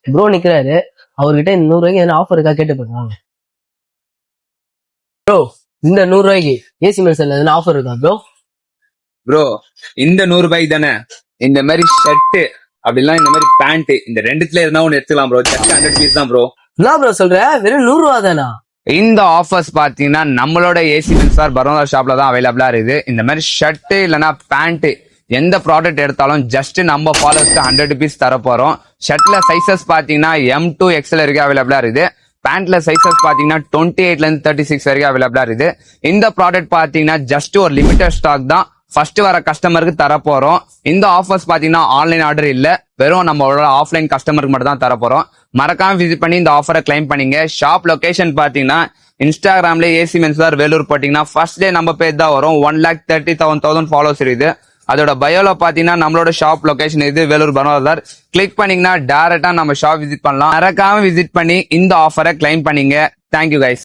Bro நிக்கிறாரு, அவர்கிட்ட இந்த 100 ரூபாய்க்கு எதனா ஆஃபர் இருக்கா கேட்டு போடுவாங்க. ப்ரோ இந்த 100 ரூபாய்க்கு ஏசி மென்சன்ல எதனா ஆஃபர் இருக்கா ப்ரோ? ப்ரோ இந்த 100 ரூபாய்க்கு தானே இந்த மாதிரி ஷர்ட் அப்படிலாம் இந்த மாதிரி பேண்ட் இந்த ரெண்டுத்துல எதுனா ஒன்று எடுத்துக்கலாம் ப்ரோ. ஜஸ்ட் 100 பீஸ் தான் ப்ரோ. என்ன ப்ரோ சொல்ற? வெறும் 100 ரூபா தானா? இந்த ஆஃபர்ஸ் பாத்தீங்கன்னா நம்மளோட ஏசி மென்சார் பரோனா ஷாப்ல தான் அவைலபிளா இருக்குது. இந்த மாதிரி ஷர்ட் இல்லைன்னா பேண்ட் எந்த ப்ராடக்ட் எடுத்தாலும் ஜஸ்ட் நம்ம ஃபாலோவர்ஸ்க்கு 100 ருபீஸ் தர போறோம். ஷர்ட்ல சைசஸ் பாத்தீங்கன்னா M2 XL வரைக்கும் அவைலபிளா இருக்குது. பேண்ட்ல சைசஸ் பாத்தீங்கன்னா 28ல இருந்து 36 வரைக்கும் அவைலபிளா இருக்குது. இந்த ப்ராடக்ட் பாத்தீங்கன்னா ஜஸ்ட் ஒரு லிமிடெட் ஸ்டாக் தான் ஃபர்ஸ்ட் வர கஸ்டமருக்கு தர போறோம். இந்த ஆஃபர்ஸ் பாத்தீங்கன்னா ஆன்லைன் ஆர்டர் இல்ல, வெறும் நம்மளோட ஆஃப்லைன் கஸ்டமருக்கு மட்டும் தான் தர போறோம். மறக்காம விசிட் பண்ணி இந்த ஆஃபரை கிளைம் பண்ணீங்க. ஷாப் லொகேஷன் பாத்தீங்கன்னா இன்ஸ்டாகிராம்ல ஏசி மென்சார் வேலூர் போட்டீங்கன்னா ஃபர்ஸ்ட் டே நம்ம பேஜ் தான் வரும். 1,30,000 ஃபாலோவர்ஸ் இருக்குது. அதோட பயோல பாத்தீங்கன்னா நம்மளோட ஷாப் லொகேஷன் இது வேலூர் பனோதார். கிளிக் பண்ணீங்கன்னா டைரக்டா நம்ம ஷாப் விசிட் பண்ணலாம். மறக்காம விசிட் பண்ணி இந்த ஆஃபரை கிளைம் பண்ணீங்க. Thank you guys.